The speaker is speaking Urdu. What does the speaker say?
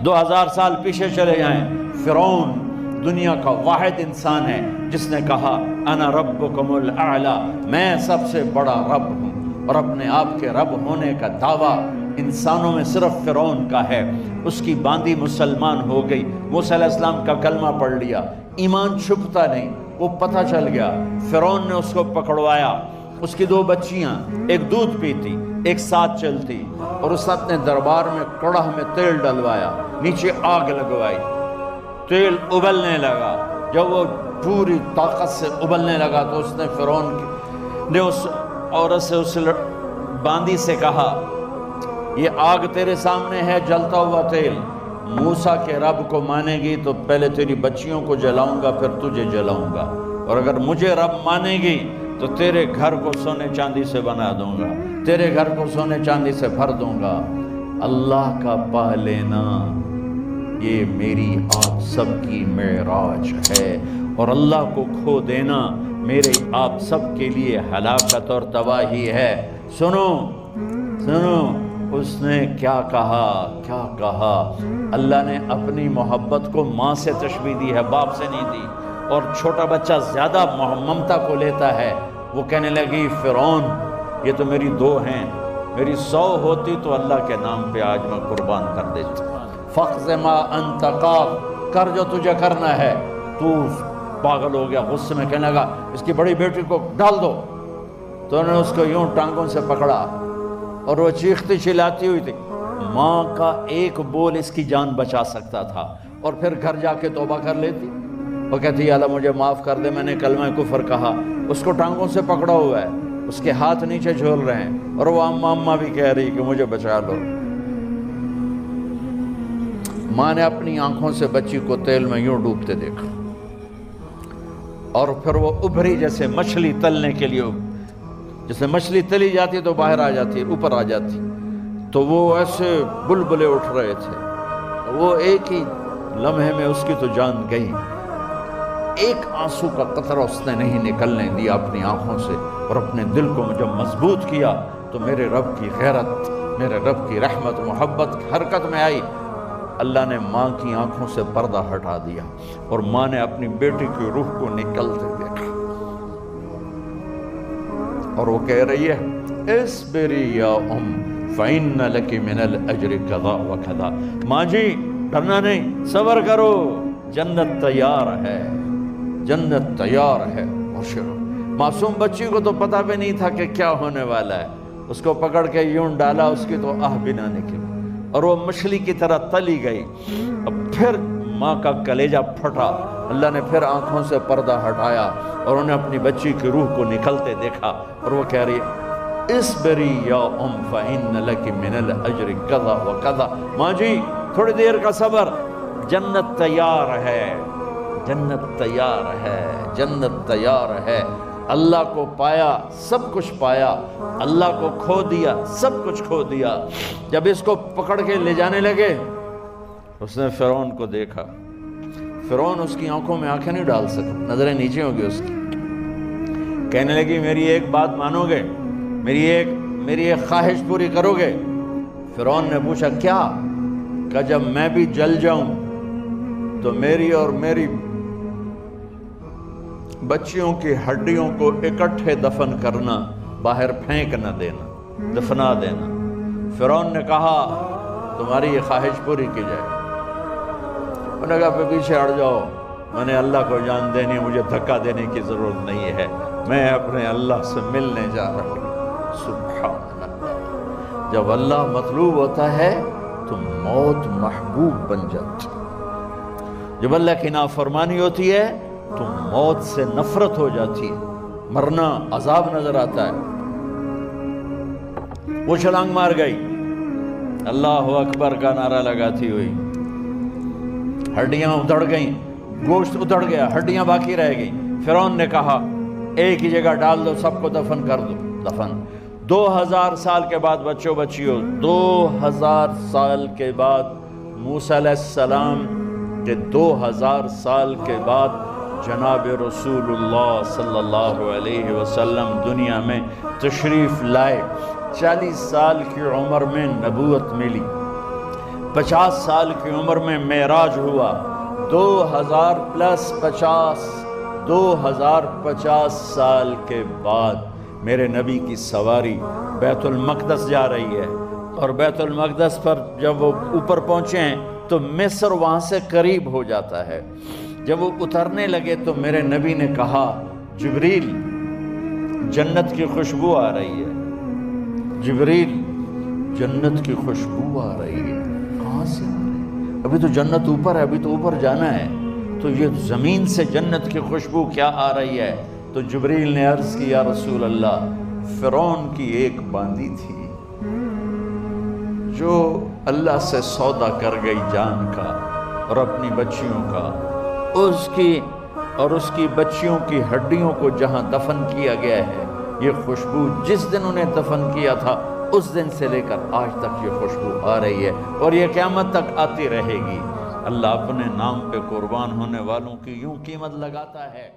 2000 سال پیچھے چلے جائیں، فرعون دنیا کا واحد انسان ہے جس نے کہا انا ربکم الاعلی، میں سب سے بڑا رب ہوں، اور اپنے آپ کے رب ہونے کا دعویٰ انسانوں میں صرف فرعون کا ہے۔ اس کی باندی مسلمان ہو گئی، موسیٰ علیہ السلام کا کلمہ پڑھ لیا، ایمان چھپتا نہیں، وہ پتہ چل گیا، فرعون نے اس کو پکڑوایا۔ اس کی 2 بچیاں، ایک دودھ پیتی ایک ساتھ چلتی، اور اس نے اپنے دربار میں کڑاہ میں تیل ڈلوایا، نیچے آگ لگوائی، تیل ابلنے لگا۔ جب وہ پوری طاقت سے ابلنے لگا تو اس نے فرعون نے اس عورت سے، اس باندی سے کہا یہ آگ تیرے سامنے ہے، جلتا ہوا تیل، موسیٰ کے رب کو مانے گی تو پہلے تیری بچیوں کو جلاؤں گا پھر تجھے جلاؤں گا، اور اگر مجھے رب مانے گی تو تیرے گھر کو سونے چاندی سے بنا دوں گا، تیرے گھر کو سونے چاندی سے بھر دوں گا۔ اللہ کا پا لینا یہ میری آپ سب کی معراج ہے، اور اللہ کو کھو دینا میرے آپ سب کے لیے ہلاکت اور تباہی ہے۔ سنو سنو، اس نے کیا کہا؟ اللہ نے اپنی محبت کو ماں سے تشبیہ دی ہے، باپ سے نہیں دی، اور چھوٹا بچہ زیادہ ممتا کو لیتا ہے۔ وہ کہنے لگی فرعون یہ تو میری 2 ہیں، میری 100 ہوتی تو اللہ کے نام پہ آج میں قربان کر دیتی۔ فَقْضِ مَا أَنْتَ قَاضٍ، کر جو تجھے کرنا ہے۔ تو پاگل ہو گیا، غصے میں کہنے لگا اس کی بڑی بیٹی کو ڈال دو۔ تو انہوں نے اس کو یوں ٹانگوں سے پکڑا، اور وہ چیختی چلاتی ہوئی تھی۔ ماں کا ایک بول اس کی جان بچا سکتا تھا، اور پھر گھر جا کے توبہ کر لیتی۔ وہ کہتی اللہ مجھے معاف کر دے، میں نے کلمہ کفر کہا۔ اس کو ٹانگوں سے پکڑا ہوا ہے، اس کے ہاتھ نیچے جھول رہے ہیں، اور وہ اماں بھی کہہ رہی کہ مجھے بچا لو۔ ماں نے اپنی آنکھوں سے بچی کو تیل میں یوں ڈوبتے دیکھا، اور پھر وہ ابھری جیسے مچھلی تلنے کے لیے، جیسے مچھلی تلی جاتی تو باہر آ جاتی، اوپر آ جاتی، تو وہ ایسے بلبلے اٹھ رہے تھے۔ وہ ایک ہی لمحے میں اس کی تو جان گئی، ایک آنسو کا قطرہ اس نے نہیں نکلنے دیا اپنی آنکھوں سے، اور اپنے دل کو جب مضبوط کیا تو میرے رب کی غیرت، میرے رب کی رحمت محبت حرکت میں آئی۔ اللہ نے ماں کی آنکھوں سے پردہ ہٹا دیا، اور ماں نے اپنی بیٹی کی روح کو نکلتے دیکھا، اور وہ کہہ رہی ہے اصبری یا فإن لک من الأجر کذا وکذا، ماں جی ڈرنا نہیں، صبر کرو، جنت تیار ہے، جنت تیار ہے۔ معصوم بچی کو تو پتہ بھی نہیں تھا کہ کیا ہونے والا ہے، اس کو پکڑ کے یوں ڈالا، اس کی تو آہ بھی نہ نکلی، اور وہ مچھلی کی طرح تلی گئی۔ اب پھر ماں کا کلیجہ پھٹا، اللہ نے پھر آنکھوں سے پردہ ہٹایا، اور انہیں اپنی بچی کی روح کو نکلتے دیکھا، اور وہ کہہ رہی ہے اصبری یا فإن لک من الأجر کذا وکذا، ماں جی تھوڑی دیر کا صبر، جنت تیار ہے، جنت تیار ہے، جنت تیار ہے۔ اللہ کو پایا سب کچھ پایا، اللہ کو کھو دیا سب کچھ کھو دیا۔ جب اس کو پکڑ کے لے جانے لگے، اس نے فرعون کو دیکھا، فرعون اس کی آنکھوں میں آنکھیں نہیں ڈال سکا، نظریں نیچے ہو گئی اس کی۔ کہنے لگی میری ایک بات مانو گے، میری ایک خواہش پوری کرو گے؟ فرعون نے پوچھا کیا؟ کہ جب میں بھی جل جاؤں تو میری اور میری بچیوں کی ہڈیوں کو اکٹھے دفن کرنا، باہر پھینک نہ دینا، دفنا دینا۔ فرعون نے کہا تمہاری یہ خواہش پوری کی جائے۔ انہوں نے کہا پھر پیچھے ہٹ جاؤ، میں نے اللہ کو جان دینی، مجھے دھکا دینے کی ضرورت نہیں ہے، میں اپنے اللہ سے ملنے جا رہا ہوں۔ سبحان اللہ، جب اللہ مطلوب ہوتا ہے تو موت محبوب بن جاتی، جب اللہ کی نافرمانی ہوتی ہے تو موت سے نفرت ہو جاتی ہے، مرنا عذاب نظر آتا ہے۔ وہ چھلانگ مار گئی، اللہ اکبر کا نعرہ لگاتی ہوئی، ہڈیاں ادھڑ گئیں، گوشت ادھڑ گیا، ہڈیاں باقی رہ گئیں۔ فرعون نے کہا ایک ہی جگہ ڈال دو، سب کو دفن کر دو۔ دفن 2000 سال کے بعد، بچوں بچیوں 2000 سال کے بعد، موسیٰ علیہ السلام کے 2000 سال کے بعد جناب رسول اللہ صلی اللہ علیہ وسلم دنیا میں تشریف لائے۔ 40 سال کی عمر میں نبوت ملی، 50 سال کی عمر میں معراج ہوا، 2050 سال کے بعد میرے نبی کی سواری بیت المقدس جا رہی ہے، اور بیت المقدس پر جب وہ اوپر پہنچے ہیں تو مصر وہاں سے قریب ہو جاتا ہے۔ جب وہ اترنے لگے تو میرے نبی نے کہا جبریل جنت کی خوشبو آ رہی ہے، جبریل جنت کی خوشبو آ رہی ہے، کہاں سے آ رہی ہے؟ ابھی تو جنت اوپر ہے، ابھی تو اوپر جانا ہے، تو یہ زمین سے جنت کی خوشبو کیا آ رہی ہے؟ تو جبریل نے عرض کی یا رسول اللہ، فرعون کی ایک باندی تھی جو اللہ سے سودا کر گئی جان کا اور اپنی بچیوں کا، اس کی بچیوں کی ہڈیوں کو جہاں دفن کیا گیا ہے، یہ خوشبو جس دن انہیں دفن کیا تھا اس دن سے لے کر آج تک یہ خوشبو آ رہی ہے اور یہ قیامت تک آتی رہے گی۔ اللہ اپنے نام پہ قربان ہونے والوں کی یوں قیمت لگاتا ہے